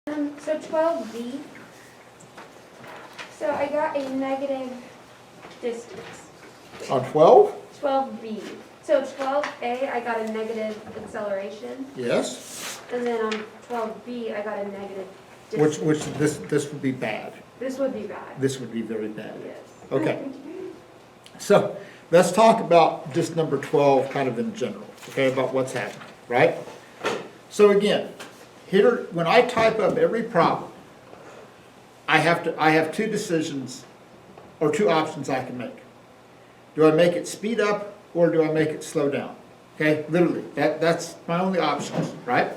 So 12b. So I got a negative distance. On 12? 12b. So 12a, I got a negative acceleration. Yes. And then on 12b, I got a negative distance. Which this would be bad. This would be bad. This would be very bad. Yes. Okay. So let's talk about just number 12 kind of in general, okay, about what's happening, right? So again, here, when I type up every problem, I have two decisions, or two options I can make. Do I make it speed up, or do I make it slow down? Okay, literally, that's my only options, right?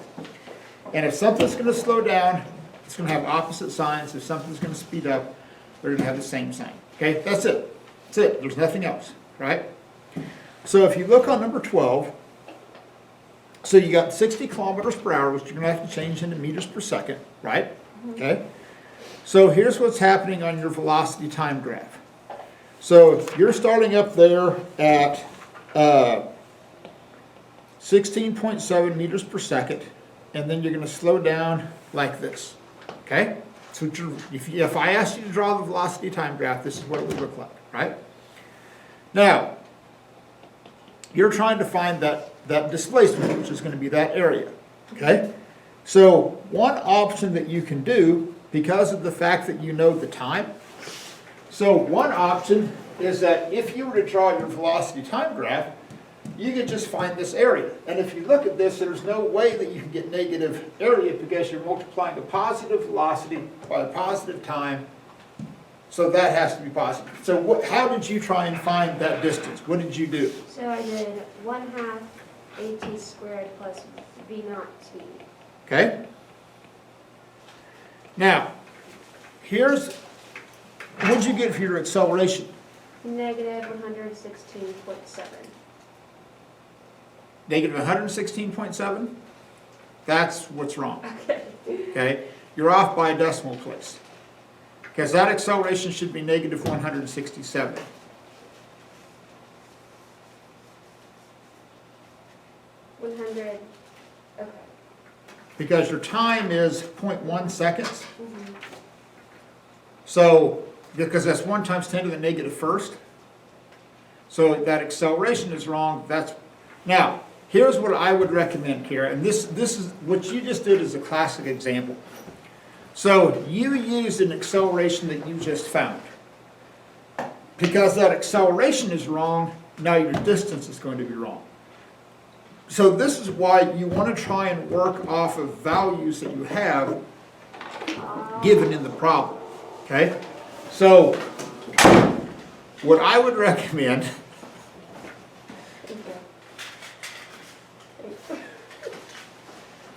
And if something's gonna slow down, it's gonna have opposite signs. If something's gonna speed up, they're gonna have the same sign. Okay, that's it. That's it, there's nothing else, right? So if you look on number 12, so you got 60 kilometers per hour, which you're gonna have to change into meters per second, right? Okay. So here's what's happening on your velocity time graph. So you're starting up there at 16.7 meters per second, and then you're gonna slow down like this, okay? So if I asked you to draw the velocity time graph, this is what it would look like, right? Now, you're trying to find that displacement, which is going to be that area, okay? So one option that you can do, because of the fact that you know the time, so one option is that if you were to draw your velocity time graph, you could just find this area. And if you look at this, there's no way that you can get negative area because you're multiplying a positive velocity by a positive time. So that has to be positive. So how did you try and find that distance? What did you do? So I did 1/2 at squared plus v naught t. Okay? Now, what did you get for your acceleration? Negative 116.7. Negative 116.7? That's what's wrong. Okay. Okay? You're off by a decimal place. Because that acceleration should be negative 167. Okay. Because your time is 0.1 seconds. So, because that's 1 times 10 to the negative first. So that acceleration is wrong. Now, here's what I would recommend, Kara, and this is what you just did is a classic example. So you used an acceleration that you just found. Because that acceleration is wrong, now your distance is going to be wrong. So this is why you want to try and work off of values that you have given in the problem. Okay? So what I would recommend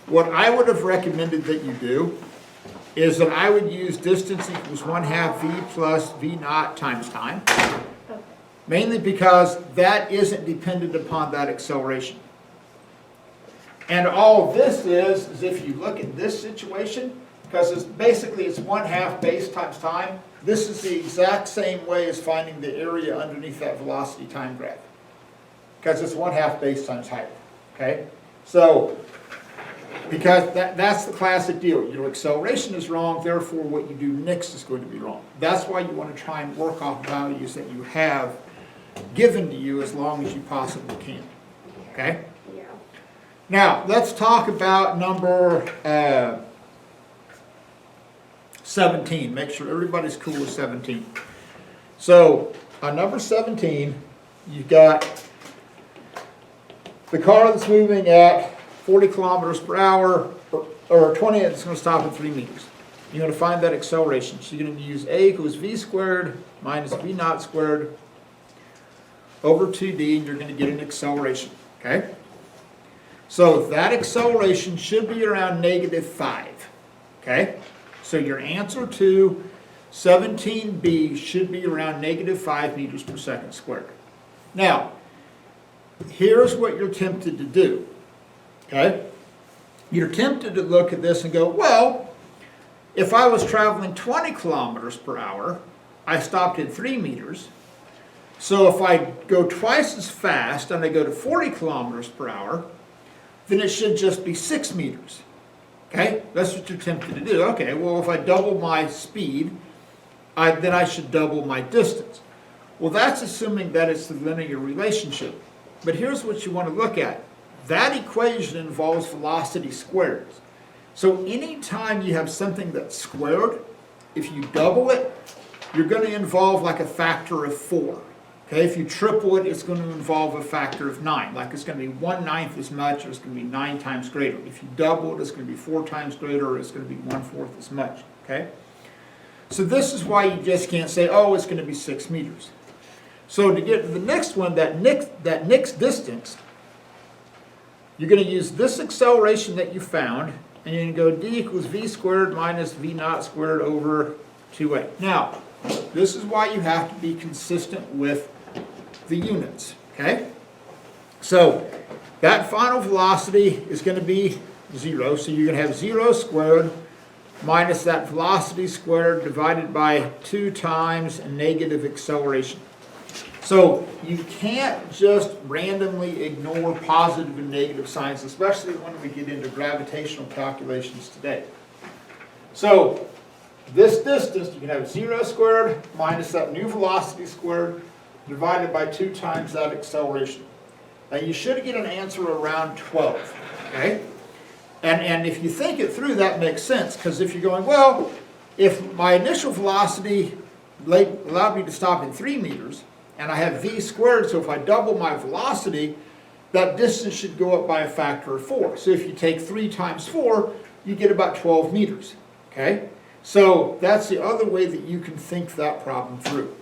what I would have recommended that you do is that I would use distance equals 1/2 v plus v naught times time. Mainly because that isn't dependent upon that acceleration. And all this is if you look at this situation, because it's 1/2 base times time, this is the exact same way as finding the area underneath that velocity time graph. Because it's 1/2 base times height, okay? So, because that's the classic deal. Your acceleration is wrong, therefore what you do next is going to be wrong. That's why you want to try and work off values that you have given to you as long as you possibly can, okay? Yeah. Now, let's talk about number 17. Make sure everybody's cool with 17. So, on number 17, you've got the car that's moving at 40 kilometers per hour, or 20, it's going to stop at 3 meters. You're going to find that acceleration. So you're going to use a equals v squared minus v naught squared over 2d, and you're going to get an acceleration, okay? So that acceleration should be around -5, okay? So your answer to 17b should be around -5 meters per second squared. Now, here's what you're tempted to do, okay? You're tempted to look at this and go, well, if I was traveling 20 kilometers per hour, I stopped at 3 meters. So if I go twice as fast and I go to 40 kilometers per hour, then it should just be 6 meters. Okay, that's what you're tempted to do. Okay, well, if I double my speed, then I should double my distance. Well, that's assuming that it's the linear relationship. But here's what you want to look at. That equation involves velocity squares. So anytime you have something that's squared, if you double it, you're going to involve like a factor of 4. Okay, if you triple it, it's going to involve a factor of 9. Like it's going to be 1/9 as much, or it's going to be 9 times greater. If you double it, it's going to be 4 times greater, or it's going to be 1/4 as much. Okay? So this is why you just can't say, oh, it's going to be 6 meters. So to get to the next one, that next distance, you're going to use this acceleration that you found, and you're going to go d equals v squared minus v naught squared over 2a. Now, this is why you have to be consistent with the units, okay? So that final velocity is going to be 0, so you're going to have 0 squared minus that velocity squared divided by 2 times a negative acceleration. So you can't just randomly ignore positive and negative signs, especially when we get into gravitational calculations today. So this distance, you can have 0 squared minus that new velocity squared divided by 2 times that acceleration. Now you should get an answer around 12, okay? And if you think it through, that makes sense, because if you're going, well, if my initial velocity allowed me to stop in 3 meters, and I have v squared, so if I double my velocity, that distance should go up by a factor of 4. So if you take 3 times 4, you get about 12 meters, okay? So that's the other way that you can think that problem through.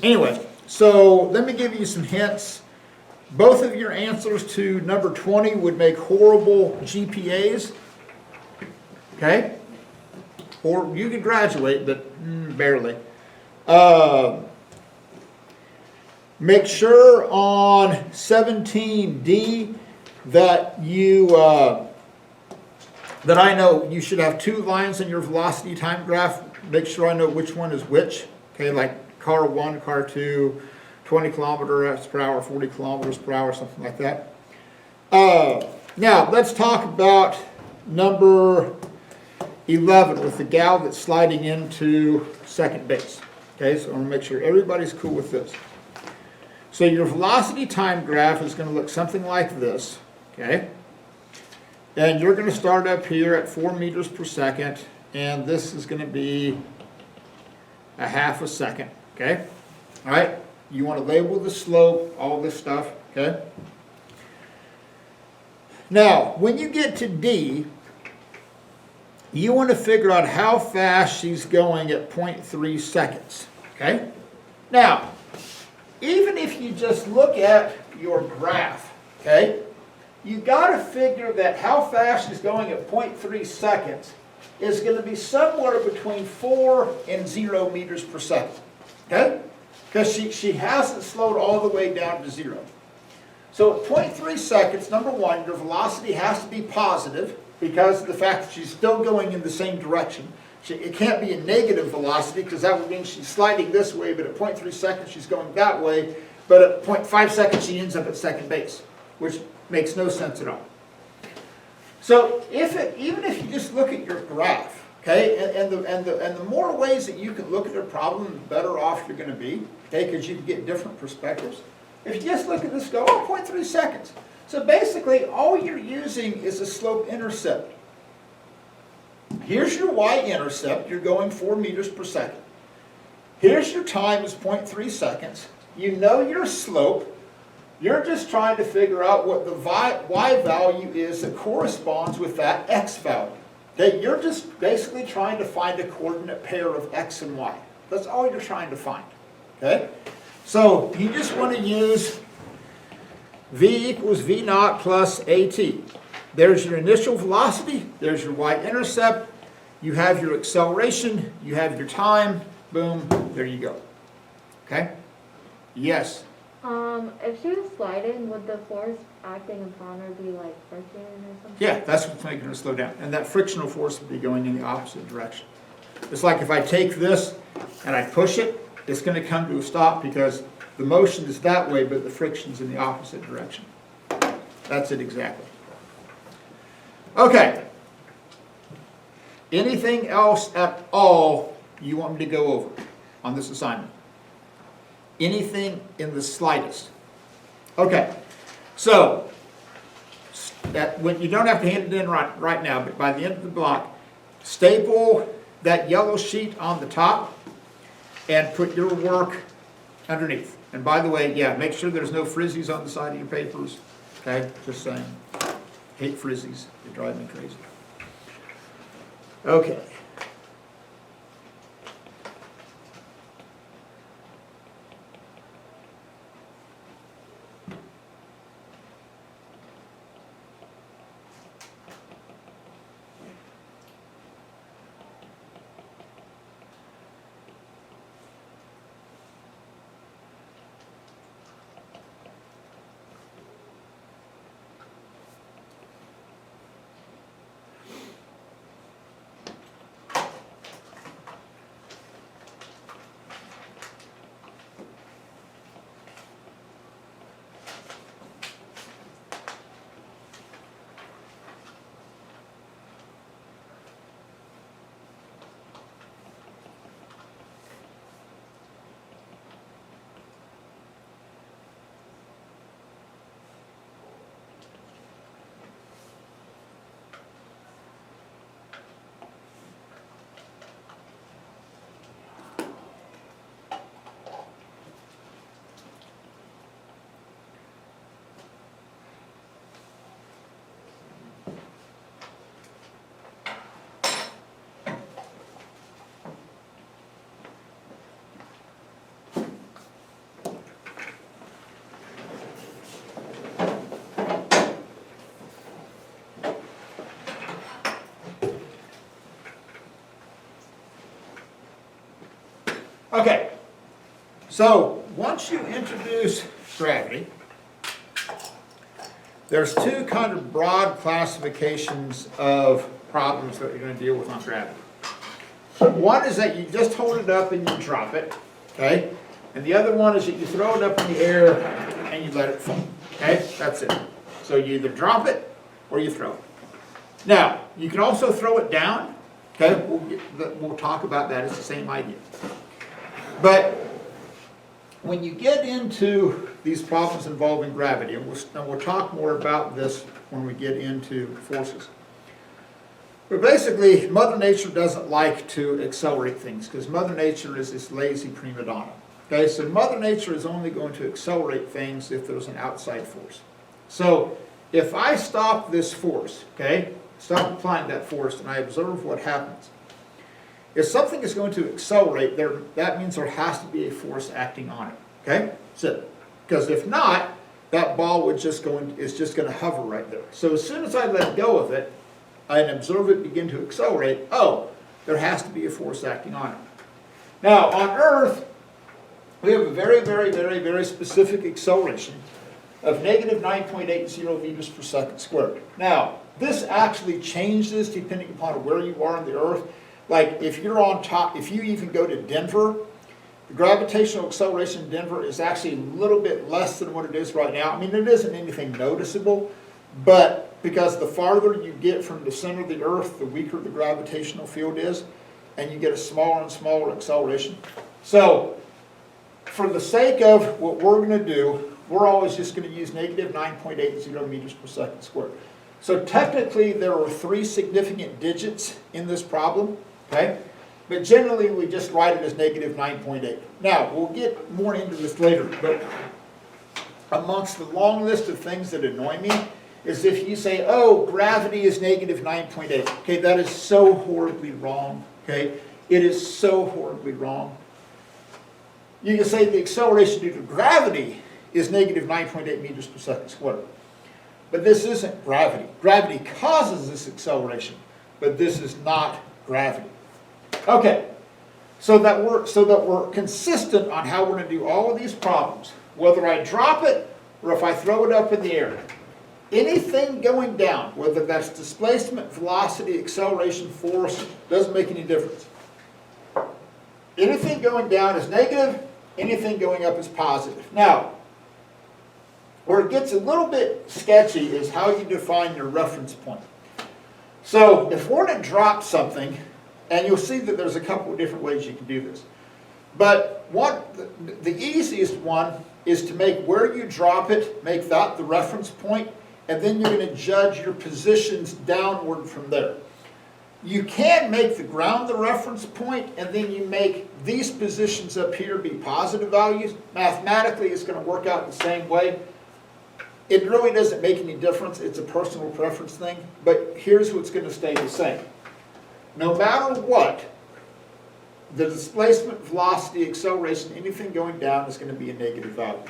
Anyway, so let me give you some hints. Both of your answers to number 20 would make horrible GPAs, okay? Or you could graduate, but barely. Make sure on 17D that that I know you should have 2 lines in your velocity time graph. Make sure I know which one is which. Okay, like car 1, car 2, 20 kilometers per hour, 40 kilometers per hour, something like that. Now, let's talk about number 11 with the gal that's sliding into second base. Okay, so I want to make sure everybody's cool with this. So your velocity time graph is going to look something like this, okay? And you're going to start up here at 4 meters per second, and this is going to be a half a second, okay? All right, you want to label the slope, all this stuff, okay? Now, when you get to D, you want to figure out how fast she's going at 0.3 seconds, okay? Now, even if you just look at your graph, okay, you got to figure that how fast she's going at 0.3 seconds is going to be somewhere between 4 and 0 meters per second, okay? Because she hasn't slowed all the way down to 0. So at 0.3 seconds, number one, your velocity has to be positive because of the fact that she's still going in the same direction. It can't be a negative velocity because that would mean she's sliding this way, but at 0.3 seconds she's going that way, but at 0.5 seconds she ends up at second base, which makes no sense at all. So even if you just look at your graph, okay, and the more ways that you can look at a problem, the better off you're going to be, okay, because you can get different perspectives. If you just look at this, go, oh, 0.3 seconds. So basically, all you're using is a slope-intercept. Here's your y-intercept. You're going 4 meters per second. Here's your time is 0.3 seconds. You know your slope. You're just trying to figure out what the y value is that corresponds with that x value. Okay? You're just basically trying to find a coordinate pair of x and y. That's all you're trying to find. Okay? So you just want to use v equals v naught plus at. There's your initial velocity, there's your y-intercept, you have your acceleration, you have your time, boom, there you go. Okay? Yes? If she was sliding, would the force acting upon her be like friction or something? Yeah, that's what's making her slow down. And that frictional force would be going in the opposite direction. It's like if I take this and I push it, it's going to come to a stop because the motion is that way, but the friction's in the opposite direction. That's it exactly. Okay. Anything else at all you want me to go over on this assignment? Anything in the slightest? Okay. So, when you don't have to hand it in right now, but by the end of the block, staple that yellow sheet on the top and put your work underneath. And by the way, yeah, make sure there's no frizzies on the side of your papers. Okay, just saying. Hate frizzies, they drive me crazy. Okay. Okay, so once you introduce gravity, there's two kind of broad classifications of problems that you're going to deal with on gravity. One is that you just hold it up and you drop it, okay? And the other one is that you throw it up in the air and you let it fall, okay? That's it. So you either drop it or you throw it. Now, you can also throw it down, okay? We'll talk about that. It's the same idea. But when you get into these problems involving gravity, and we'll talk more about this when we get into forces. But basically, Mother Nature doesn't like to accelerate things because Mother Nature is this lazy prima donna. Okay, so Mother Nature is only going to accelerate things if there's an outside force. So if I stop this force, okay, stop applying that force and I observe what happens. If something is going to accelerate, that means there has to be a force acting on it. Okay? So, because if not, that ball is just going to hover right there. So as soon as I let go of it and observe it begin to accelerate, oh, there has to be a force acting on it. Now, on Earth, we have a very, very, very, very specific acceleration of negative 9.80 meters per second squared. Now, this actually changes depending upon where you are on the Earth. Like if you're on top, if you even go to Denver, the gravitational acceleration in Denver is actually a little bit less than what it is right now. I mean, it isn't anything noticeable, but because the farther you get from the center of the Earth, the weaker the gravitational field is, and you get a smaller and smaller acceleration. So, for the sake of what we're going to do, we're always just going to use negative 9.80 meters per second squared. So technically, there are 3 significant digits in this problem. Okay, but generally we just write it as negative 9.8. Now, we'll get more into this later, but amongst the long list of things that annoy me is if you say, oh, gravity is negative 9.8. Okay, that is so horribly wrong. Okay, it is so horribly wrong. You can say the acceleration due to gravity is negative 9.8 meters per second squared. But this isn't gravity. Gravity causes this acceleration, but this is not gravity. Okay, so that we're consistent on how we're going to do all of these problems, whether I drop it or if I throw it up in the air. Anything going down, whether that's displacement, velocity, acceleration, force, doesn't make any difference. Anything going down is negative, anything going up is positive. Now, where it gets a little bit sketchy is how you define your reference point. So if we're to drop something, and you'll see that there's a couple of different ways you can do this. But the easiest one is to make where you drop it, make that the reference point, and then you're going to judge your positions downward from there. You can make the ground the reference point, and then you make these positions up here be positive values. Mathematically, it's going to work out the same way. It really doesn't make any difference. It's a personal preference thing. But here's what's going to stay the same. No matter what, the displacement, velocity, acceleration, anything going down is going to be a negative value.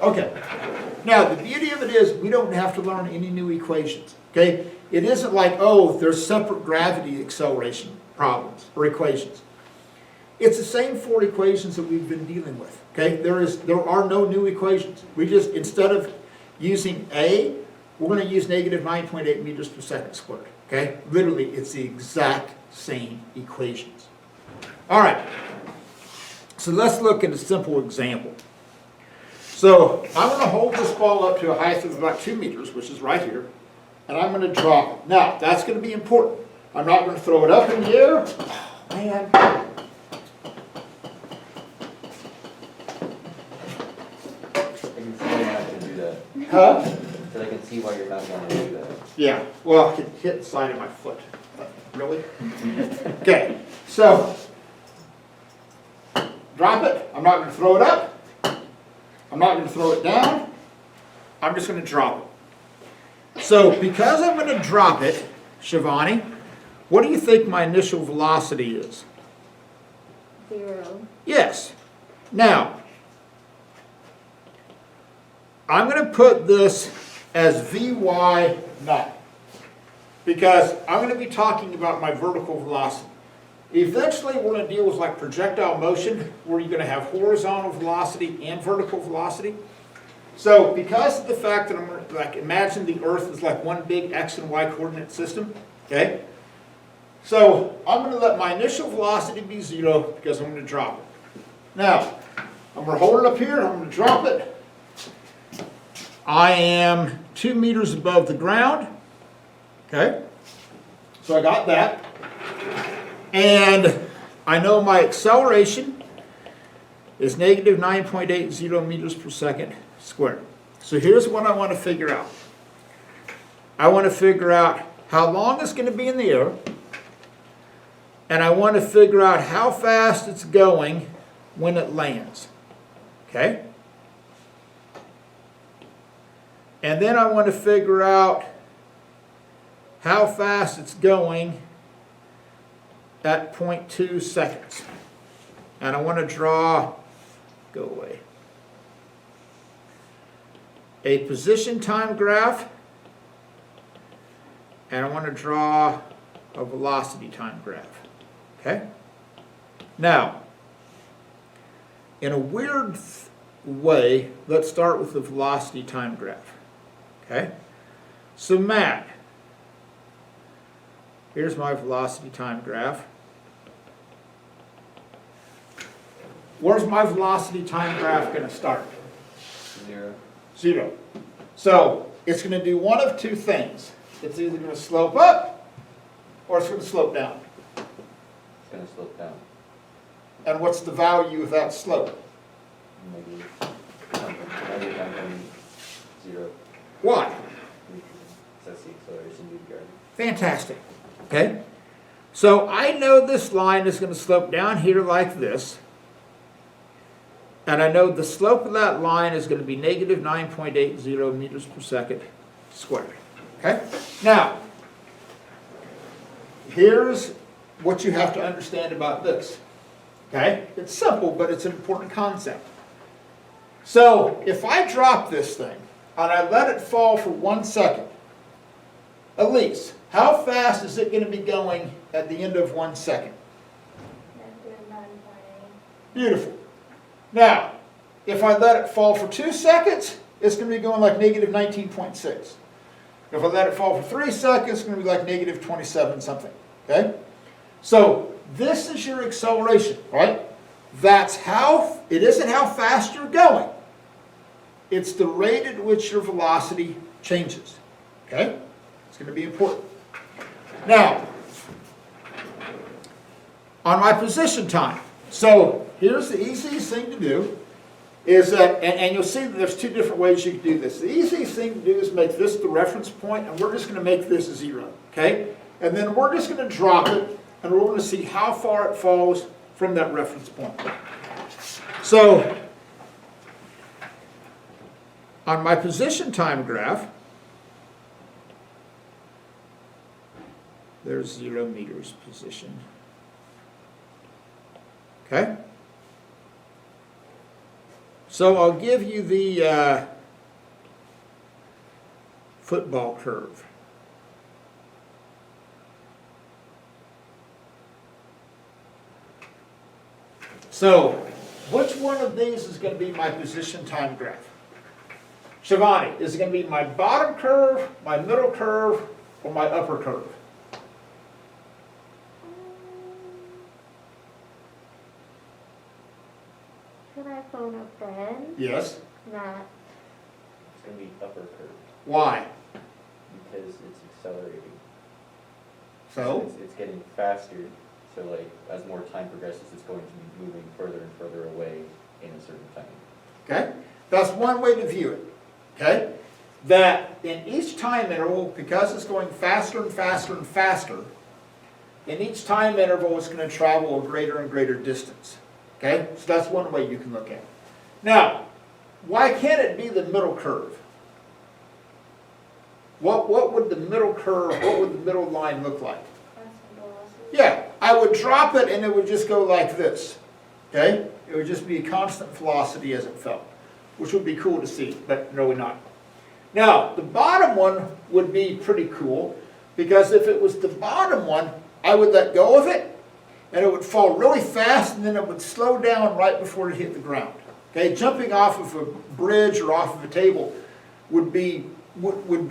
Okay. Now, the beauty of it is we don't have to learn any new equations. Okay? It isn't like, oh, there's separate gravity acceleration problems or equations. It's the same 4 equations that we've been dealing with. Okay? There are no new equations. We just, instead of using A, we're going to use negative 9.8 meters per second squared. Okay? Literally, it's the exact same equations. All right. So let's look at a simple example. So I'm going to hold this ball up to a height of about 2 meters, which is right here, and I'm going to drop it. Now, that's going to be important. I'm not going to throw it up in the air. Oh, man. I can see why you're not going to do that. Huh? But I can see why you're not going to do that. Yeah, well, I can hit the side of my foot. Really? Okay, so drop it. I'm not going to throw it up. I'm not going to throw it down. I'm just going to drop it. So because I'm going to drop it, Shivani, what do you think my initial velocity is? 0. Yes. Now, I'm going to put this as Vy naught because I'm going to be talking about my vertical velocity. Eventually, we're going to deal with like projectile motion, where you're going to have horizontal velocity and vertical velocity. So, because of the fact that I'm going to, like, imagine the Earth is like one big X and Y coordinate system, okay? So, I'm going to let my initial velocity be 0 because I'm going to drop it. Now, I'm going to hold it up here, and I'm going to drop it. I am 2 meters above the ground, okay? So, I got that. And I know my acceleration is negative 9.80 meters per second squared. So here's what I want to figure out. I want to figure out how long it's going to be in the air, and I want to figure out how fast it's going when it lands. Okay? And then I want to figure out how fast it's going at 0.2 seconds. And I want to draw, go away, a position time graph, and I want to draw a velocity time graph. Okay? Now, in a weird way, let's start with the velocity time graph. Okay? So Matt, here's my velocity time graph. Where's my velocity time graph going to start? 0. 0. So it's going to do one of two things. It's either going to slope up or it's going to slope down. It's going to slope down. And what's the value of that slope? Maybe something. Maybe down from 0. Why? That's the acceleration due to gravity. Fantastic. Okay? So I know this line is going to slope down here like this. And I know the slope of that line is going to be negative 9.80 meters per second squared. Okay? Now, here's what you have to understand about this. Okay? It's simple, but it's an important concept. So, if I drop this thing, and I let it fall for 1 second, Elise, how fast is it going to be going at the end of 1 second? Beautiful. Now, if I let it fall for 2 seconds, it's going to be going like negative 19.6. If I let it fall for 3 seconds, it's going to be like negative 27 something. Okay? So, this is your acceleration, right? That's how, it isn't how fast you're going. It's the rate at which your velocity changes. Okay? It's going to be important. Now, on my position time, so here's the easiest thing to do, is that, and you'll see that there's two different ways you can do this. The easiest thing to do is make this the reference point, and we're just going to make this 0, okay? And then we're just going to drop it, and we're going to see how far it falls from that reference point. So, on my position time graph, there's 0 meters position. Okay? So I'll give you the football curve. So, which one of these is going to be my position time graph? Shivani, is it going to be my bottom curve, my middle curve, or my upper curve? Can I phone a friend? Yes. Not. It's gonna be upper curve, Why? because it's accelerating. So? It's getting faster, so like, as more time progresses, it's going to be moving further and further away in a certain time. Okay? That's one way to view it. Okay? That in each time interval, because it's going faster and faster and faster, in each time interval it's going to travel a greater and greater distance. Okay? So that's one way you can look at it. Now, why can't it be the middle curve? What would the middle curve, what would the middle line look like? Yeah, I would drop it and it would just go like this. Okay? It would just be a constant velocity as it fell, which would be cool to see, but really not. Now, the bottom one would be pretty cool, because if it was the bottom one, I would let go of it, and it would fall really fast, and then it would slow down right before it hit the ground. Okay, jumping off of a bridge or off of a table would be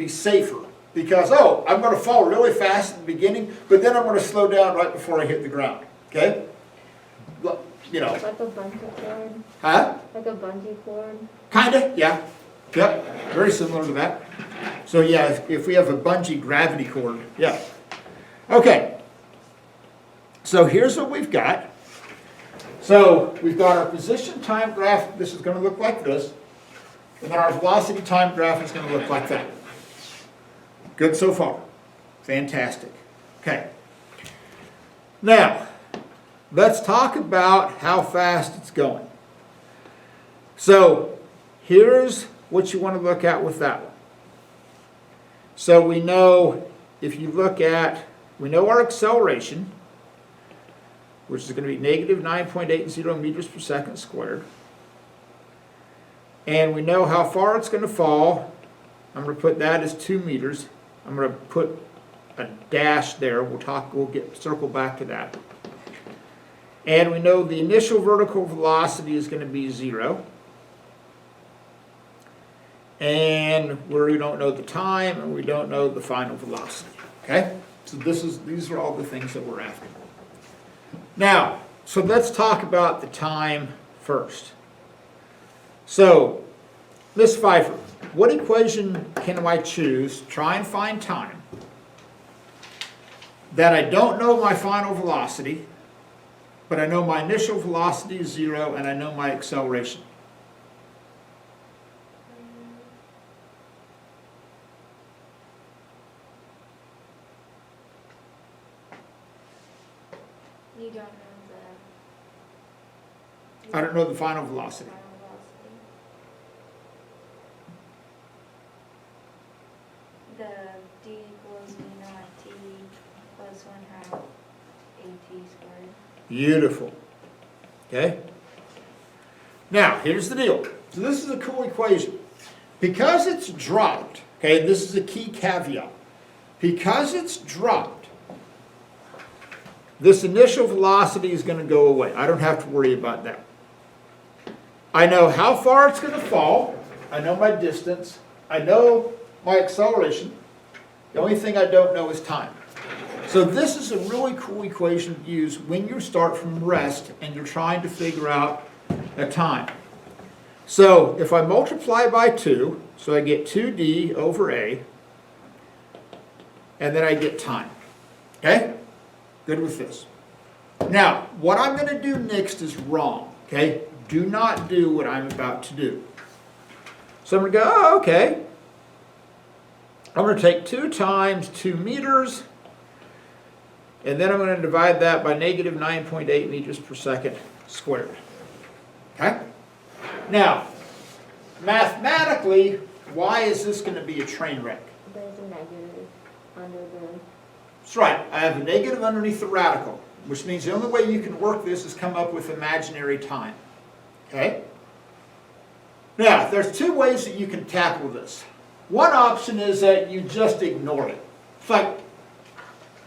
safer, because, oh, I'm going to fall really fast at the beginning, but then I'm going to slow down right before I hit the ground. Okay? You know. Like a bungee cord? Huh? Like a bungee cord? Kinda, yeah. Yep, very similar to that. So yeah, if we have a bungee gravity cord, yeah. Okay. So here's what we've got. So we've got our position time graph. This is going to look like this. And then our velocity time graph is going to look like that. Good so far. Fantastic. Okay. Now, let's talk about how fast it's going. So, here's what you want to look at with that one. So we know, if you look at, we know our acceleration, which is going to be negative 9.80 meters per second squared. And we know how far it's going to fall. I'm going to put that as 2 meters. I'm going to put a dash there. We'll circle back to that. And we know the initial vertical velocity is going to be 0. And we don't know the time, and we don't know the final velocity. Okay? So these are all the things that we're after. Now, so let's talk about the time first. So, Ms. Pfeiffer, what equation can I choose, try and find time, that I don't know my final velocity, but I know my initial velocity is 0, and I know my acceleration? You don't know I don't know the final velocity. final velocity. The d equals mu naught t plus 1/2 at squared. Beautiful. Okay? Now, here's the deal. So this is a cool equation. Because it's dropped, okay, this is a key caveat. Because it's dropped, this initial velocity is going to go away. I don't have to worry about that. I know how far it's going to fall. I know my distance. I know my acceleration. The only thing I don't know is time. So this is a really cool equation to use when you start from rest and you're trying to figure out a time. So if I multiply by 2, so I get 2d over a, and then I get time. Okay? Good with this. Now, what I'm going to do next is wrong. Okay? Do not do what I'm about to do. So I'm going to go, oh, okay. I'm going to take 2 times 2 meters, and then I'm going to divide that by negative 9.8 meters per second squared. Okay? Now, mathematically, why is this going to be a train wreck? There's a negative under the, That's right. I have a negative underneath the radical, which means the only way you can work this is come up with imaginary time. Okay? Now, there's 2 ways that you can tackle this. One option is that you just ignore it. It's like,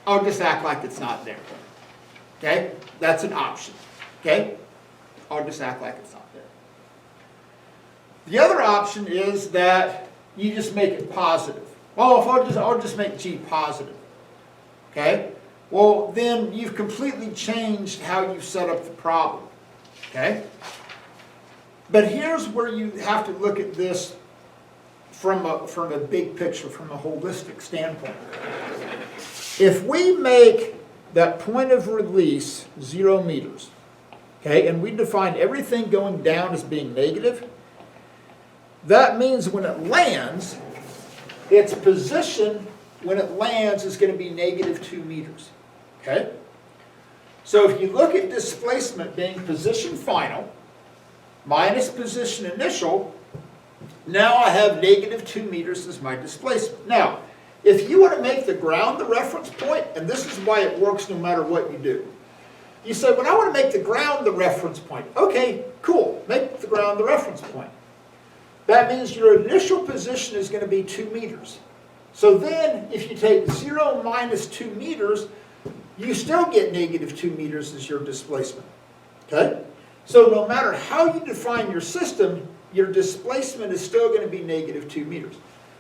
I'll just act like it's not there. Okay? That's an option. Okay? I'll just act like it's not there. The other option is that you just make it positive. Well, if I'll just make G positive. Okay? Well, then you've completely changed how you set up the problem. Okay? But here's where you have to look at this from a big picture, from a holistic standpoint. If we make that point of release 0 meters, okay, and we define everything going down as being negative, that means when it lands, its position when it lands is going to be negative 2 meters. Okay? So if you look at displacement being position final minus position initial, now I have negative 2 meters as my displacement. Now, if you want to make the ground the reference point, and this is why it works no matter what you do, you say, well, I want to make the ground the reference point. Okay, cool. Make the ground the reference point. That means your initial position is going to be 2 meters. So then, if you take 0 minus 2 meters, you still get negative 2 meters as your displacement. Okay? So no matter how you define your system, your displacement is still going to be negative 2 meters.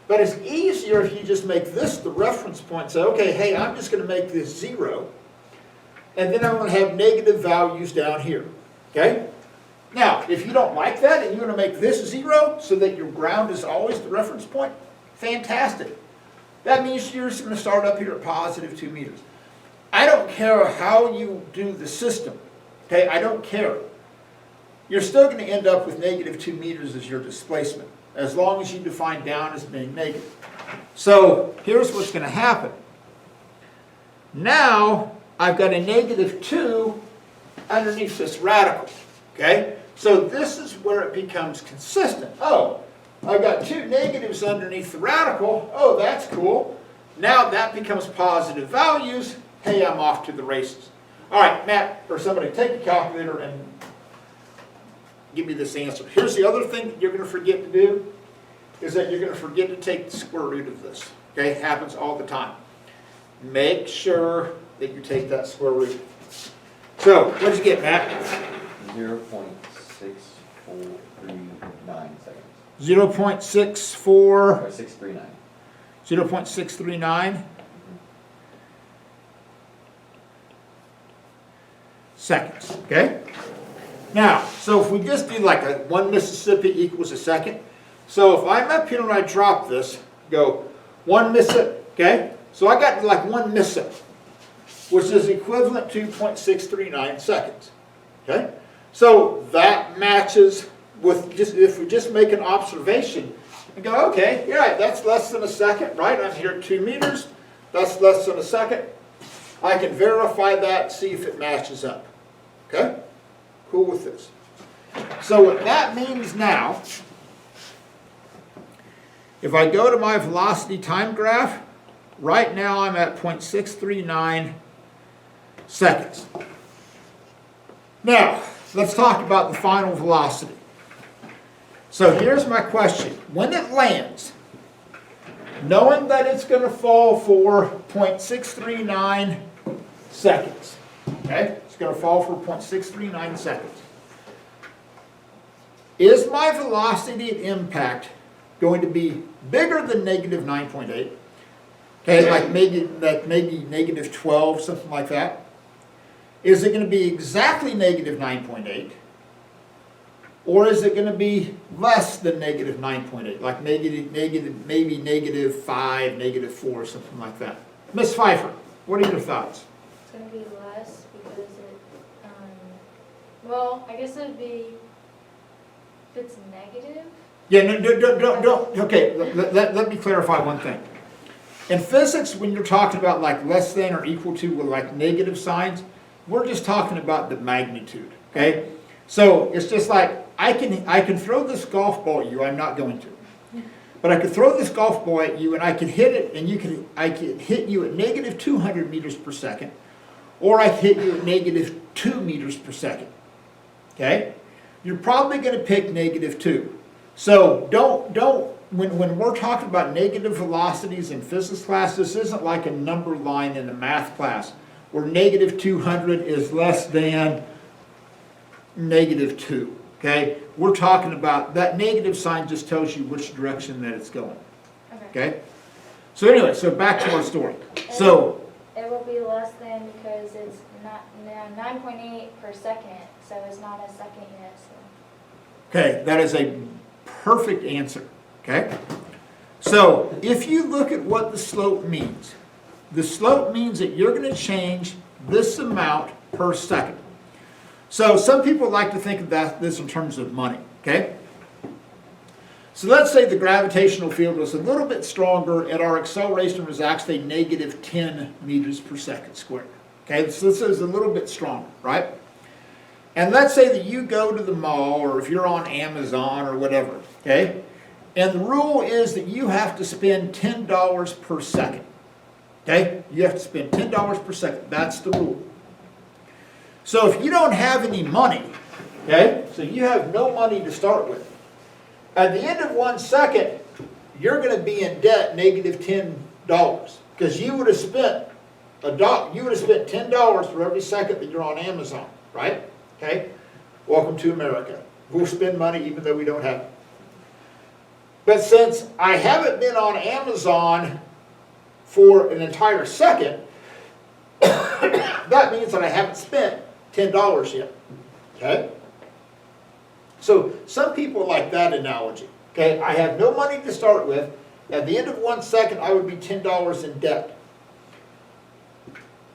But it's easier if you just make this the reference point. Say, okay, hey, I'm just going to make this 0. And then I'm going to have negative values down here. Okay? Now, if you don't like that and you want to make this 0 so that your ground is always the reference point, fantastic. That means you're just going to start up here at positive 2 meters. I don't care how you do the system. Okay? I don't care. You're still going to end up with negative 2 meters as your displacement, as long as you define down as being negative. So here's what's going to happen. Now I've got a negative 2 underneath this radical. Okay? So this is where it becomes consistent. Oh, I've got 2 negatives underneath the radical. Oh, that's cool. Now that becomes positive values. Hey, I'm off to the races. All right, Matt, or somebody, take a calculator and give me this answer. Here's the other thing that you're going to forget to do, is that you're going to forget to take the square root of this. Okay, it happens all the time. Make sure that you take that square root. So, what did you get, Matt? 0.6439 seconds. 0.64. Or 639. 0.639 seconds. Okay? Now, so if we just do like a 1 Mississippi equals a second. So if I'm up here and I drop this, go 1 Mississippi, okay? So I got like 1 Mississippi, which is equivalent to 0.639 seconds, okay? So that matches with, just if we just make an observation and go, okay, yeah, right, that's less than a second, right? I'm here at 2 meters, that's less than a second. I can verify that, see if it matches up, okay? Cool with this. So what that means now, if I go to my velocity time graph, right now I'm at 0.639 seconds. Now, let's talk about the final velocity. So here's my question. When it lands, knowing that it's going to fall for 0.639 seconds, okay? It's going to fall for 0.639 seconds. Is my velocity at impact going to be bigger than negative 9.8? Okay, like maybe negative 12, something like that. Is it going to be exactly negative 9.8? Or is it going to be less than negative 9.8? Like maybe negative 5, negative 4, something like that. Miss Pfeiffer. What are your thoughts? It's gonna be less because well, I guess it would be, if it's negative, Yeah, no, don't, okay, let me clarify one thing. In physics, when you're talking about like less than or equal to with like negative signs, we're just talking about the magnitude, okay? So it's just like, I can throw this golf ball at you, I'm not going to. But I could throw this golf ball at you and I could hit it and I could hit you at negative 200 meters per second, or I could hit you at negative 2 meters per second, okay? You're probably gonna pick negative 2. So when we're talking about negative velocities in physics class, this isn't like a number line in the math class where negative 200 is less than negative 2, okay? We're talking about, that negative sign just tells you which direction that it's going, okay? So anyway, so back to our story. So it will be less than because it's not, now 9.8 per second, so it's not a second yet, so. okay, that is a perfect answer, okay? So if you look at what the slope means, the slope means that you're going to change this amount per second. So some people like to think of this in terms of money, okay? So let's say the gravitational field was a little bit stronger and our acceleration was actually negative 10 meters per second squared, okay? So this is a little bit stronger, right? And let's say that you go to the mall, or if you're on Amazon or whatever, okay? And the rule is that you have to spend $10 per second, okay? You have to spend $10 per second. That's the rule. So if you don't have any money, okay? So you have no money to start with. At the end of 1 second, you're going to be in debt negative $10 because you would have spent $10 for every second that you're on Amazon, right? Okay? Welcome to America. We'll spend money even though we don't have it. But since I haven't been on Amazon for an entire second, that means that I haven't spent $10 yet. Okay? So some people like that analogy. Okay? I have no money to start with. At the end of 1 second, I would be $10 in debt.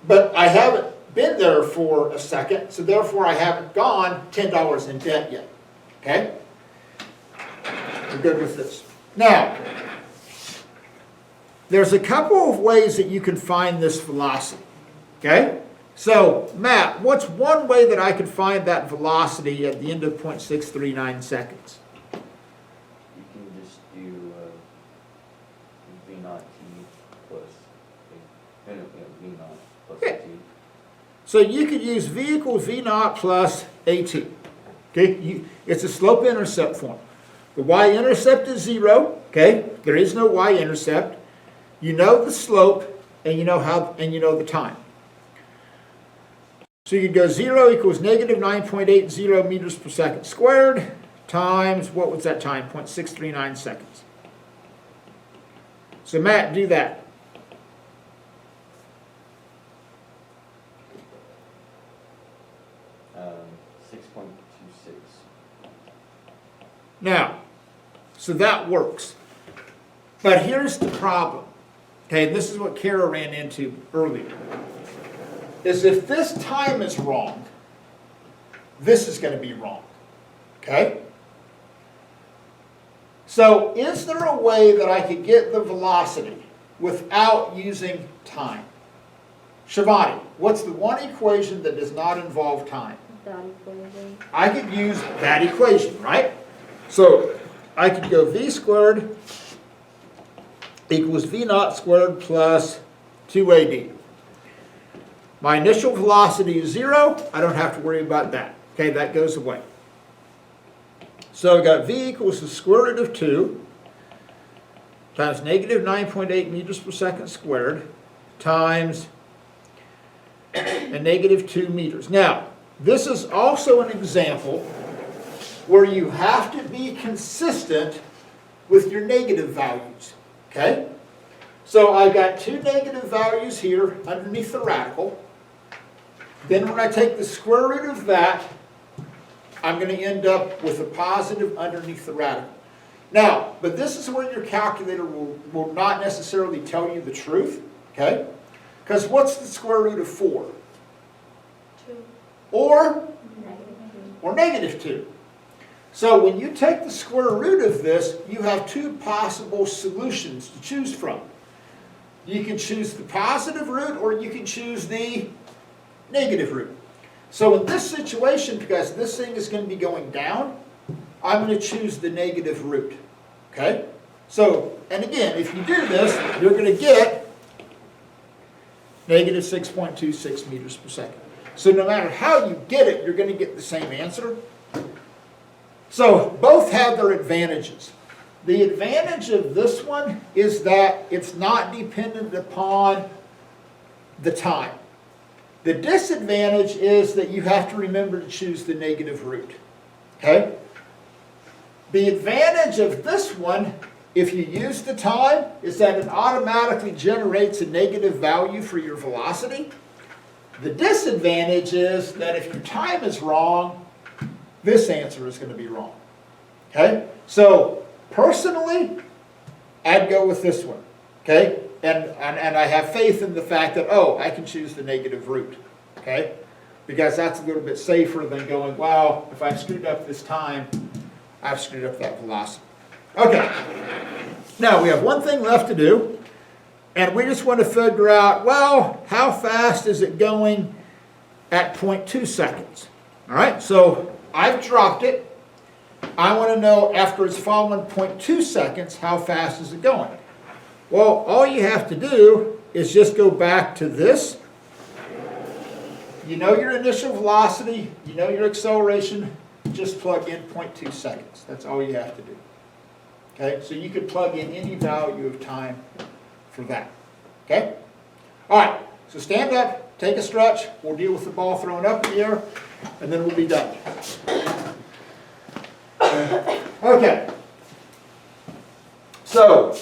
But I haven't been there for a second, so therefore I haven't gone $10 in debt yet. Okay? We're good with this. Now, there's a couple of ways that you can find this velocity. Okay? So, Matt, what's one way that I could find that velocity at the end of 0.639 seconds? You can just do V naught T plus, V naught plus Okay. T. So you could use V equals V naught plus AT. Okay? It's a slope-intercept form. The y-intercept is 0. Okay? There is no y-intercept. You know the slope, and you know the time. So you could go 0 equals negative 9.80 meters per second squared times, what was that time? 0.639 seconds. So Matt, do that. Um, 6.26. Now, so that works. But here's the problem. Okay, this is what Kara ran into earlier. Is if this time is wrong, this is going to be wrong. Okay? So is there a way that I could get the velocity without using time? Shivani, what's the one equation that does not involve time? That equation. I could use that equation, right? So I could go v squared equals v naught squared plus 2ad. My initial velocity is 0. I don't have to worry about that. Okay, that goes away. So I've got v equals the square root of 2 times negative 9.8 meters per second squared times a negative 2 meters. Now, this is also an example where you have to be consistent with your negative values. Okay? So I've got two negative values here underneath the radical. Then when I take the square root of that, I'm going to end up with a positive underneath the radical. Now, but this is where your calculator will not necessarily tell you the truth. Okay? Because what's the square root of 4? 2. Or negative 2. So when you take the square root of this, you have two possible solutions to choose from. You can choose the positive root or you can choose the negative root. So in this situation, because this thing is going to be going down, I'm going to choose the negative root. Okay? So, and again, if you do this, you're going to get negative 6.26 meters per second. So no matter how you get it, you're going to get the same answer. So both have their advantages. The advantage of this one is that it's not dependent upon the time. The disadvantage is that you have to remember to choose the negative root. Okay? The advantage of this one, if you use the time, is that it automatically generates a negative value for your velocity. The disadvantage is that if your time is wrong, this answer is going to be wrong. Okay? So, personally, I'd go with this one. Okay? And I have faith in the fact that, oh, I can choose the negative root. Okay? Because that's a little bit safer than going, well, if I've screwed up this time, I've screwed up that velocity. Okay. Now, we have one thing left to do. And we just want to figure out, well, how fast is it going at 0.2 seconds? All right, so I've dropped it. I want to know after it's fallen 0.2 seconds, how fast is it going? Well, all you have to do is just go back to this. You know your initial velocity, you know your acceleration, just plug in 0.2 seconds. That's all you have to do. Okay, so you could plug in any value of time for that. Okay? All right, so stand up, take a stretch, we'll deal with the ball thrown up in the air, and then we'll be done. Okay. So,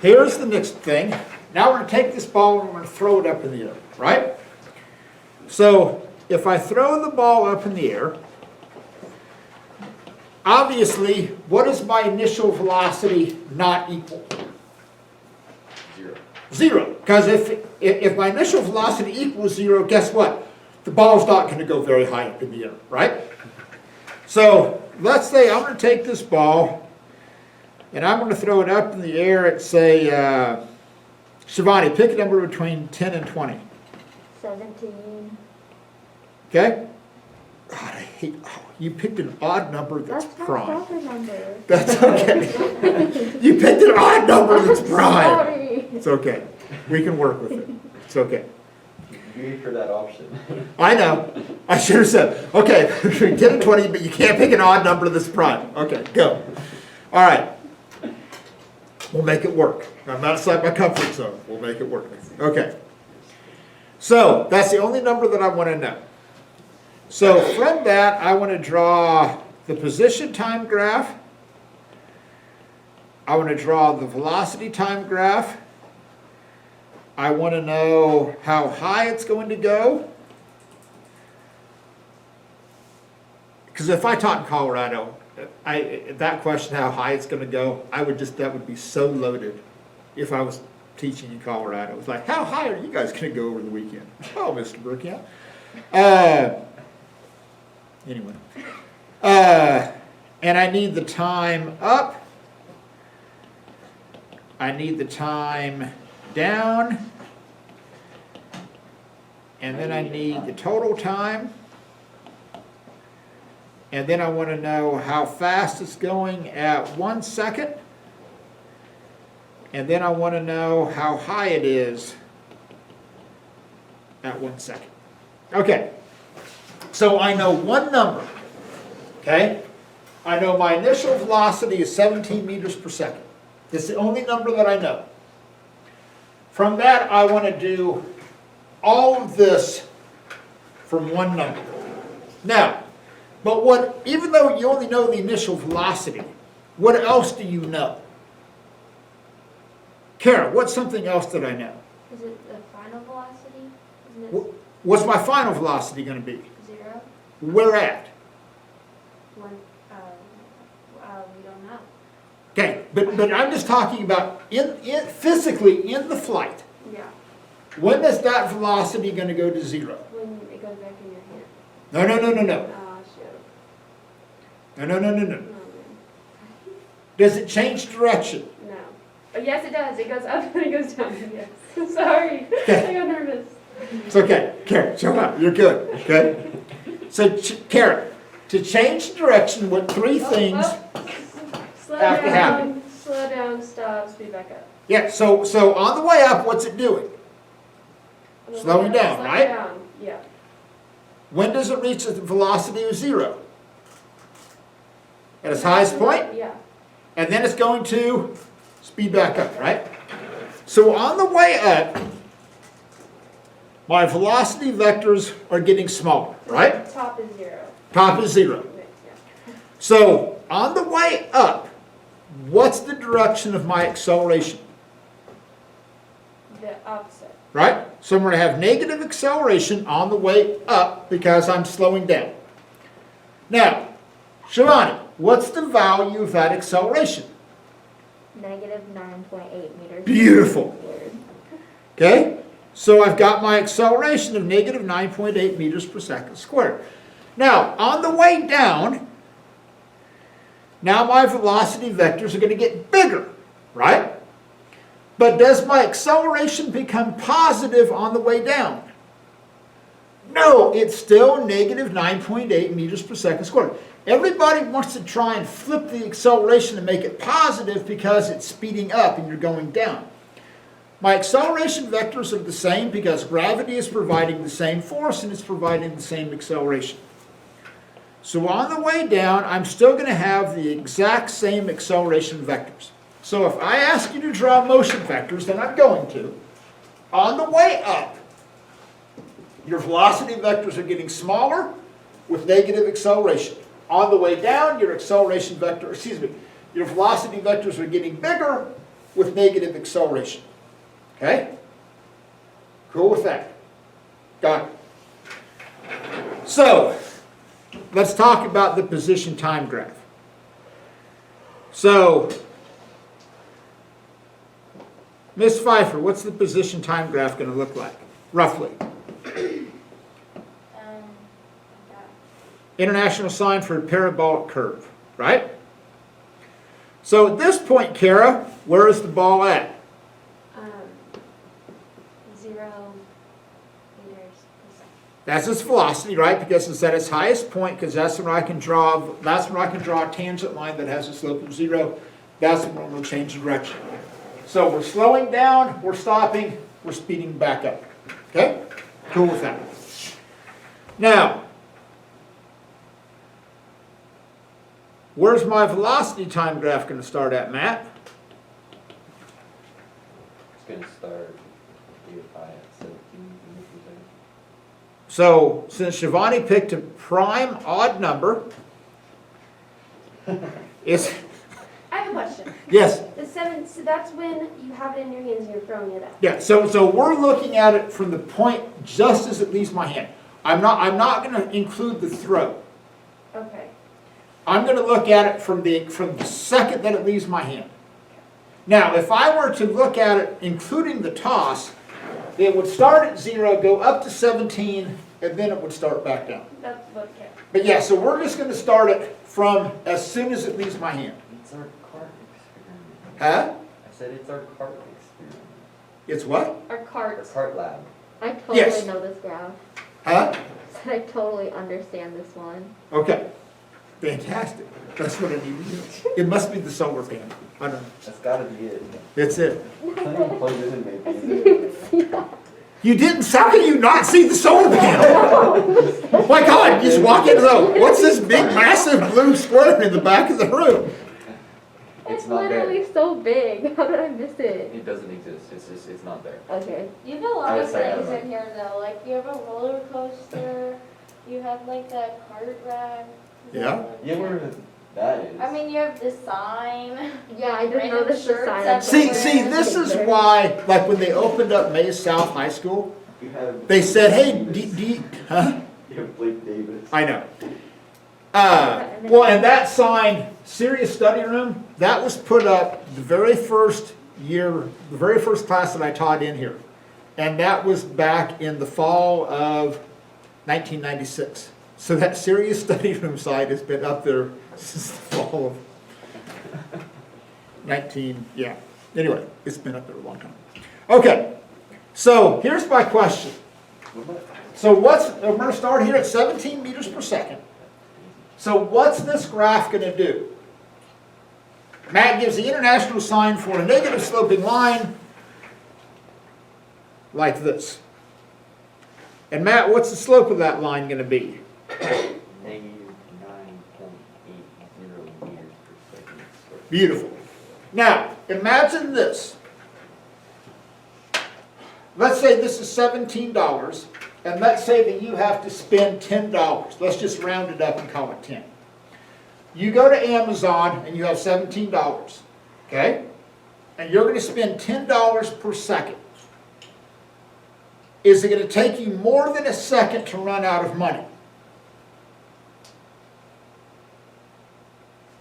here's the next thing. Now we're going to take this ball and we're going to throw it up in the air, right? So, if I throw the ball up in the air, obviously, what is my initial velocity not equal? 0. 0. Because if my initial velocity equals 0, guess what? The ball's not going to go very high up in the air, right? So let's say I'm going to take this ball and I'm going to throw it up in the air at, say, Shivani, pick a number between 10 and 20. 17. Okay? God, I hate, you picked an odd number that's That's my prime. proper number. That's okay. You picked an odd number that's prime. Sorry. It's okay. We can work with it. It's okay. You wait for that option. I know. I should have said, okay, between 10 and 20, but you can't pick an odd number that's prime. Okay, go. All right. We'll make it work. I'm outside my comfort zone. We'll make it work. Okay. So, that's the only number that I want to know. So, from that, I want to draw the position time graph. I want to draw the velocity time graph. I want to know how high it's going to go. Because if I taught in Colorado, that question, how high it's going to go, that would be so loaded if I was teaching in Colorado. It's like, how high are you guys going to go over the weekend? Oh, Mr. Burkett. Anyway. And I need the time up. I need the time down. And then I need the total time. And then I want to know how fast it's going at 1 second. And then I want to know how high it is at 1 second. Okay. So I know one number. Okay? I know my initial velocity is 17 meters per second. It's the only number that I know. From that, I want to do all of this from one number. Now, but even though you only know the initial velocity, what else do you know? Kara, what's something else that I know? Is it the final velocity? Isn't it What's my final velocity going to be? 0? Where at? One, we don't know. Okay, but I'm just talking about physically in the flight. Yeah, When is that velocity gonna go to zero? when it goes back in your hand. No, no, no, no, no. Oh, shoot. No, no, no, no, no. No, man. Does it change direction? No. Oh, yes, it does. It goes up and it goes down. Yes. Sorry. Okay. I got nervous. It's okay. Karen, chill out. You're good, okay? So, Karen, to change direction, what three things? Slow Have to happen. down, slow down, stop, speed back up. Yeah, so on the way up, what's it doing? Slowing down, Slow right? down, yeah. When does it reach the velocity of zero? At its highest point? Yeah. And then it's going to speed back up, right? So on the way up, my velocity vectors are getting smaller, right? Top is 0. Top is zero. Yeah. So on the way up, what's the direction of my acceleration, The opposite. right? So I'm going to have negative acceleration on the way up because I'm slowing down. Now, Shivani, what's the value of that acceleration? Negative 9.8 meters. Beautiful. Okay? So I've got my acceleration of negative 9.8 meters per second squared. Now, on the way down, now my velocity vectors are going to get bigger, right? But does my acceleration become positive on the way down? No, it's still negative 9.8 meters per second squared. Everybody wants to try and flip the acceleration and make it positive because it's speeding up and you're going down. My acceleration vectors are the same because gravity is providing the same force and it's providing the same acceleration. So on the way down, I'm still going to have the exact same acceleration vectors. So if I ask you to draw motion vectors, then I'm going to. On the way up, your velocity vectors are getting smaller with negative acceleration. On the way down, your acceleration vector, your velocity vectors are getting bigger with negative acceleration. Okay? Cool with that? Got it. So, let's talk about the position time graph. So, Ms. Pfeiffer, what's the position time graph going to look like, roughly? International sign for a parabolic curve, right? So at this point, Kara, where is the ball at? 0 meters per second. That's its velocity, right? Because it's at its highest point, because that's when I can draw a tangent line that has a slope of 0. That's when we'll change direction. So we're slowing down, we're stopping, we're speeding back up. Okay? Cool with that. Now, where's my velocity time graph going to start at, Matt? It's gonna start here at 17 meters per second. So, since Shivani picked a prime odd number, it's, I have a question. yes, The 7, so that's when you have it in your hands and you're throwing it up. yeah, so we're looking at it from the point just as it leaves my hand. I'm not going to include the throw. Okay. I'm going to look at it from the second that it leaves my hand. Now, if I were to look at it including the toss, it would start at 0, go up to 17, and then it would start back down. That's what counts. But yeah, so we're just going to start it from as soon as it leaves my hand. It's our cart experiment. Huh? I said it's our cart experiment. It's what? Our Our carts. cart lab. I totally Yes. know this graph. Huh? Said I totally understand this one. Okay. Fantastic. That's what I need to do. It must be the solar panel. I don't know. That's gotta be it. It's it. It's not even plugged in, maybe. I Is didn't it? even see that. You didn't? How can you not see the solar panel? My God, you just walk into the, what's this big massive blue square in the back of the room? It's It's not there. literally so big. How did I miss it? It doesn't exist. It's not there. Okay. You have a lot I of would say I things don't in here though, like you have a roller coaster, you have like that cart rack. Yeah. Yeah, where that is. I mean, you have the sign. Yeah, I didn't Random notice the shirts sign. everywhere. See, this is why, like when they opened up Mays South High School, You have. they said, hey, huh? You have Blake Davis. I know. Well, and that sign, Serious Study Room, that was put up the very first year, the very first class that I taught in here. And that was back in the fall of 1996. So that serious study room site has been up there since the fall of 19, yeah. Anyway, it's been up there a long time. Okay, so here's my question. So I'm going to start here at 17 meters per second. So what's this graph going to do? Matt gives the international sign for a negative sloping line like this. And Matt, what's the slope of that line going to be? -9.80 meters per second. Beautiful. Now, imagine this. Let's say this is $17, and let's say that you have to spend $10. Let's just round it up and call it 10. You go to Amazon and you have $17, okay? And you're going to spend $10 per second. Is it going to take you more than a second to run out of money?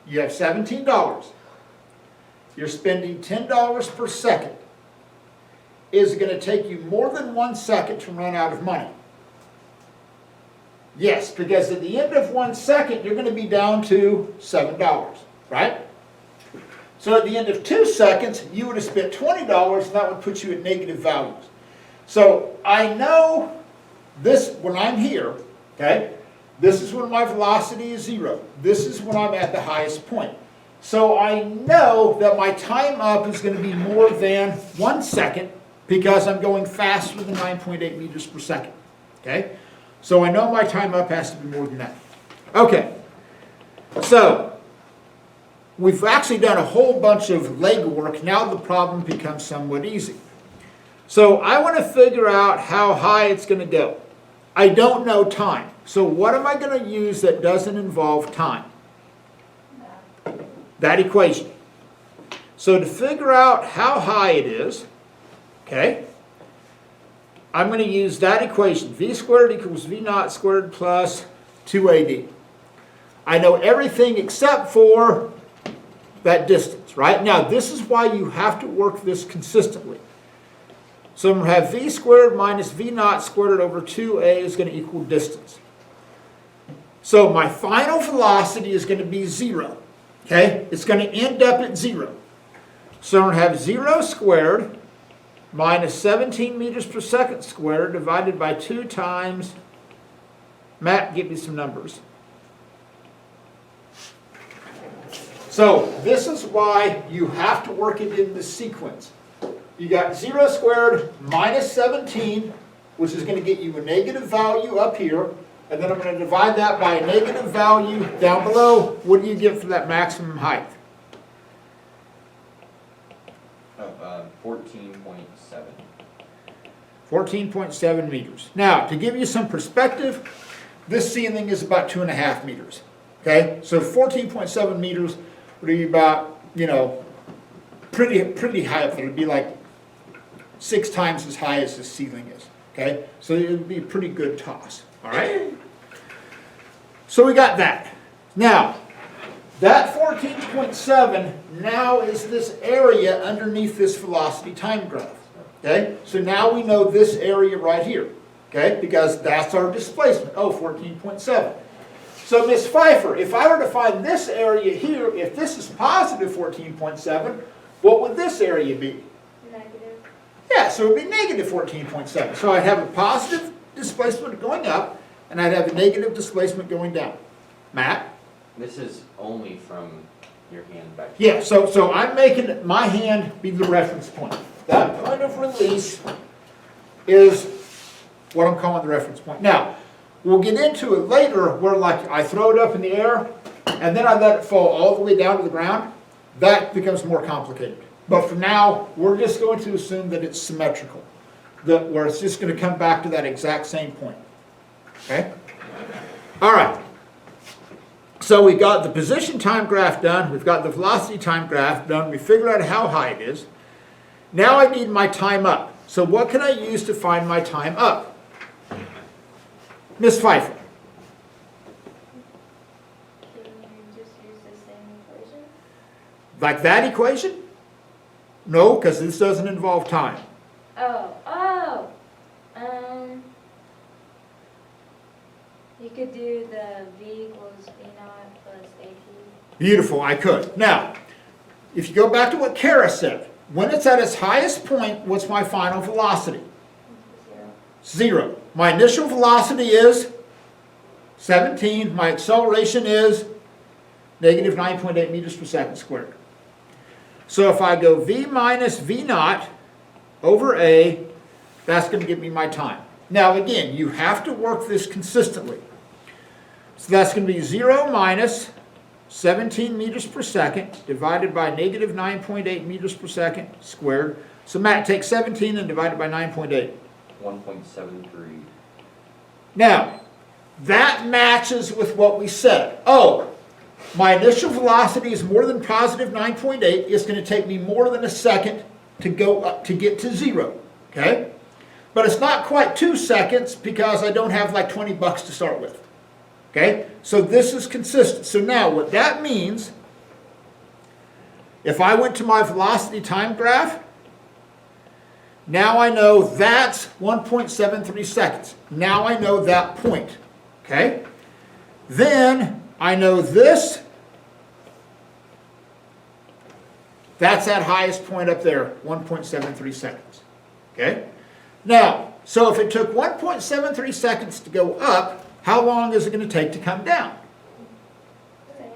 You have $17. You're spending $10 per second. Is it going to take you more than 1 second to run out of money? Yes, because at the end of 1 second, you're going to be down to $7, right? So at the end of 2 seconds, you would have spent $20, and that would put you at negative values. So I know this when I'm here, okay? This is when my velocity is 0. This is when I'm at the highest point. So I know that my time up is going to be more than 1 second because I'm going faster than 9.8 meters per second, okay? So I know my time up has to be more than that. Okay, so we've actually done a whole bunch of legwork. Now the problem becomes somewhat easy. So I want to figure out how high it's going to go. I don't know time. So what am I going to use that doesn't involve time? That equation. So to figure out how high it is, okay, I'm going to use that equation. V squared equals V naught squared plus 2AD. I know everything except for that distance, right? Now, this is why you have to work this consistently. So I'm going to have V squared minus V naught squared over 2A is going to equal distance. So my final velocity is going to be 0. Okay? It's going to end up at 0. So I'm going to have 0 squared minus 17 meters per second squared divided by 2 times, Matt, give me some numbers. So this is why you have to work it in the sequence. You got 0 squared minus 17, which is going to get you a negative value up here, and then I'm going to divide that by a negative value down below. What do you get for that maximum height? 14.7. 14.7 meters. Now, to give you some perspective, this ceiling is about 2.5 meters. Okay, so 14.7 meters would be about, pretty high up there. It would be like 6 times as high as the ceiling is. Okay, so it would be a pretty good toss. All right. So we got that. Now, that 14.7 now is this area underneath this velocity time graph. Okay, so now we know this area right here. Okay, because that's our displacement. Oh, 14.7. So Ms. Pfeiffer, if I were to find this area here, if this is positive 14.7, what would this area be? Negative. Yeah, so it would be negative 14.7. So I'd have a positive displacement going up, and I'd have a negative displacement going down. Matt? This is only from your hand back. Yeah, so I'm making my hand be the reference point. That point of release is what I'm calling the reference point. Now, we'll get into it later where like I throw it up in the air and then I let it fall all the way down to the ground. That becomes more complicated. But for now, we're just going to assume that it's symmetrical. Where it's just going to come back to that exact same point. Okay? All right. So we got the position time graph done. We've got the velocity time graph done. We figured out how high it is. Now I need my time up. So what can I use to find my time up? Ms. Pfeiffer. Can you just use the same equation? Like that equation? No, because this doesn't involve time. Oh, could do the V equals V naught plus AT. Beautiful, I could. Now, if you go back to what Kara said, when it's at its highest point, what's my final velocity? 0. 0. My initial velocity is 17. My acceleration is negative 9.8 meters per second squared. So if I go V minus V naught over A, that's going to give me my time. Now again, you have to work this consistently. So that's going to be 0 minus 17 meters per second divided by negative 9.8 meters per second squared. So Matt, take 17 and divide it by 9.8. 1.73. Now, that matches with what we said. Oh, my initial velocity is more than positive 9.8. It's going to take me more than a second to go up to get to 0. Okay? But it's not quite 2 seconds because I don't have like 20 bucks to start with. Okay? So this is consistent. So now what that means, if I went to my velocity time graph, now I know that's 1.73 seconds. Now I know that point. Okay? Then I know this. That's that highest point up there, 1.73 seconds. Okay? Now, so if it took 1.73 seconds to go up, how long is it going to take to come down? Same.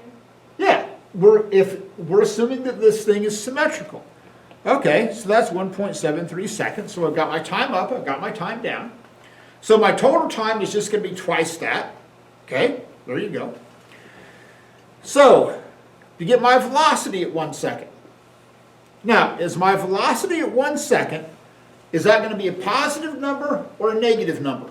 Yeah, we're assuming that this thing is symmetrical. Okay, so that's 1.73 seconds. So I've got my time up, I've got my time down. So my total time is just going to be twice that. Okay, there you go. So, to get my velocity at 1 second. Now, is my velocity at 1 second, is that going to be a positive number or a negative number?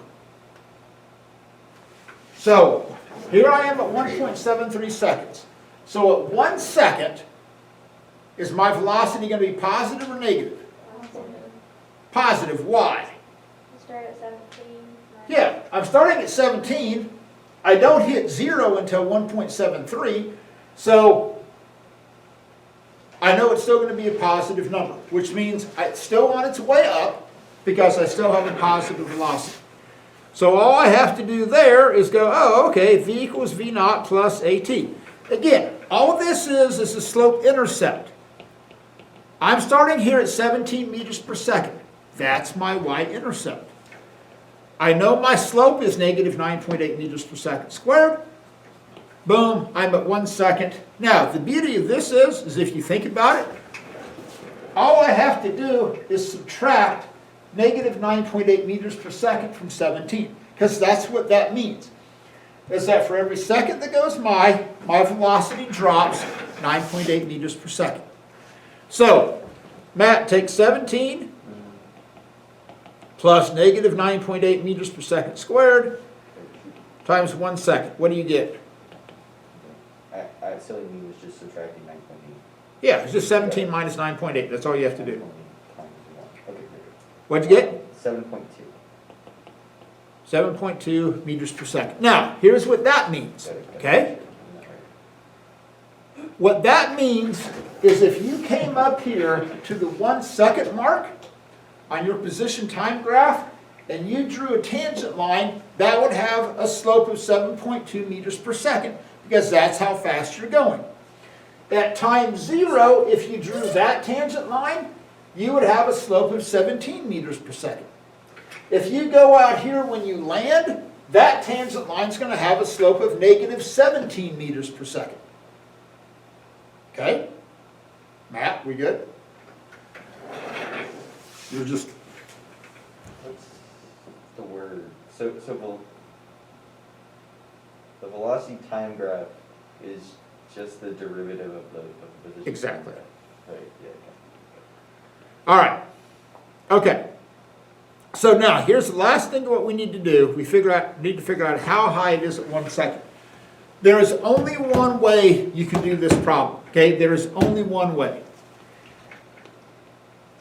So, here I am at 1.73 seconds. So at 1 second, is my velocity going to be positive or negative? Positive, why? Start at 17. Yeah, I'm starting at 17. I don't hit 0 until 1.73. So I know it's still going to be a positive number, which means it's still on its way up because I still have a positive velocity. So all I have to do there is go, oh, okay, V equals V naught plus AT. Again, all this is a slope intercept. I'm starting here at 17 meters per second. That's my y-intercept. I know my slope is negative 9.8 meters per second squared. Boom, I'm at 1 second. Now, the beauty of this is if you think about it, all I have to do is subtract negative 9.8 meters per second from 17, because that's what that means. Is that for every second that goes by, my velocity drops 9.8 meters per second. So, Matt, take 17 plus negative 9.8 meters per second squared times 1 second. What do you get? Silly me was just subtracting 9.8. Yeah, it's just 17 minus 9.8. That's all you have to do. Okay, great. What'd you get? 7.2. 7.2 meters per second. Now, here's what that means, okay? What that means is if you came up here to the 1 second mark on your position time graph and you drew a tangent line, that would have a slope of 7.2 meters per second because that's how fast you're going. At time 0, if you drew that tangent line, you would have a slope of 17 meters per second. If you go out here when you land, that tangent line is going to have a slope of negative 17 meters per second. Okay? Matt, we good? You're just... What's the word? So the velocity time graph is just the derivative of the position. Exactly. Time graph. Right, yeah. All right. Okay. So now, here's the last thing what we need to do. We need to figure out how high it is at 1 second. There is only one way you can do this problem. Okay? There is only one way.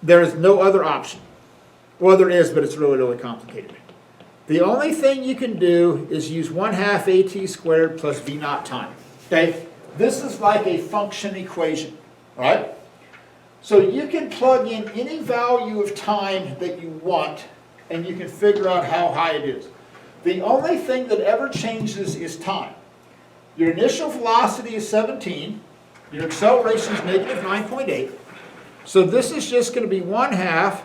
There is no other option. Well, there is, but it's really, really complicated. The only thing you can do is use 1/2 AT squared plus V naught time. Okay? This is like a function equation. All right? So you can plug in any value of time that you want, and you can figure out how high it is. The only thing that ever changes is time. Your initial velocity is 17, your acceleration is negative 9.8. So this is just going to be 1/2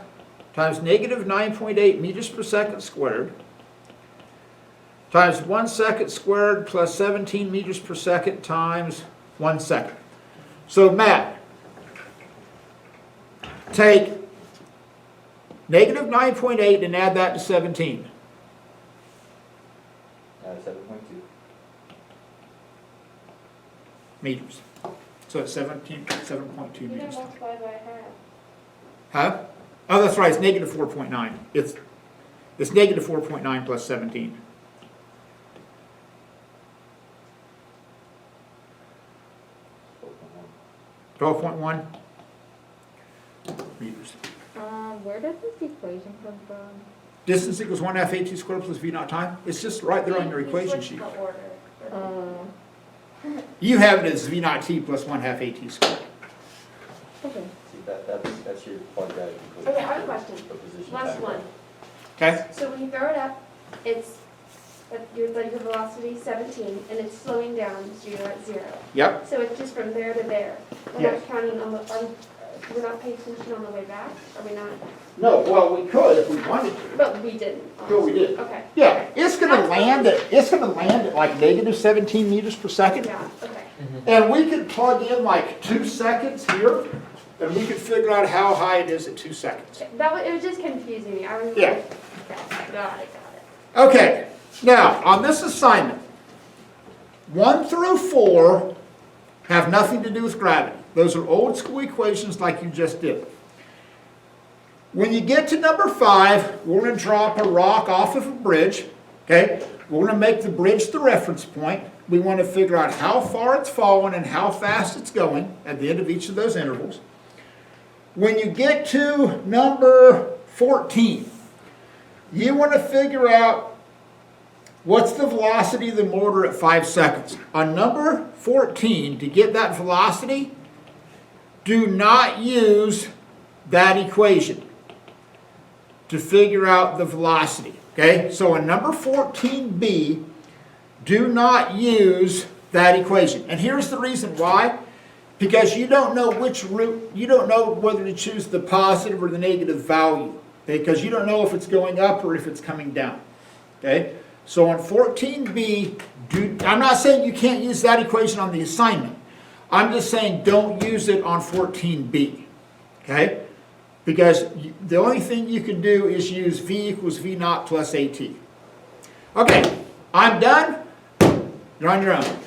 times negative 9.8 meters per second squared times 1 second squared plus 17 meters per second times 1 second. So Matt, take negative 9.8 and add that to 17. 7.2. Meters. So it's 7.2 You meters. can multiply by half. Huh? Oh, that's right, it's negative 4.9. It's negative 4.9 plus 17. 12.1 meters. Where does this equation come from? Distance equals 1/2 at squared plus v naught time. It's just right there on your You equation switched sheet. the order. You have it as v naught t plus 1/2 at squared. Okay. See, that's your quadratic equation. Okay, I have a question. for position Last time. one. Okay? So when you throw it up, it's, your velocity 17, and it's slowing down, so you're at 0. Yep. So it's just from there to there. We're Yes. not counting on the, we're not paying attention on the way back, are we not? No, well, we could if we wanted to. But we didn't. No, we did. Okay. Yeah, it's gonna land at like negative 17 meters per second. Yeah, okay. And we could plug in like 2 seconds here, and we could figure out how high it is at 2 seconds. It was just confusing me. I was Yeah. like, got it. Okay, now, on this assignment, 1 through 4 have nothing to do with gravity. Those are old school equations like you just did. When you get to number 5, we're going to drop a rock off of a bridge, okay? We're going to make the bridge the reference point. We want to figure out how far it's fallen and how fast it's going at the end of each of those intervals. When you get to number 14, you want to figure out what's the velocity of the motor at 5 seconds. On number 14, to get that velocity, do not use that equation to figure out the velocity. Okay? So in number 14b, do not use that equation. And here's the reason why. Because you don't know which route, you don't know whether to choose the positive or the negative value. Okay? Because you don't know if it's going up or if it's coming down. Okay? So on 14b, I'm not saying you can't use that equation on the assignment. I'm just saying don't use it on 14b. Okay? Because the only thing you can do is use v equals v naught plus at. Okay, I'm done. You're on your own.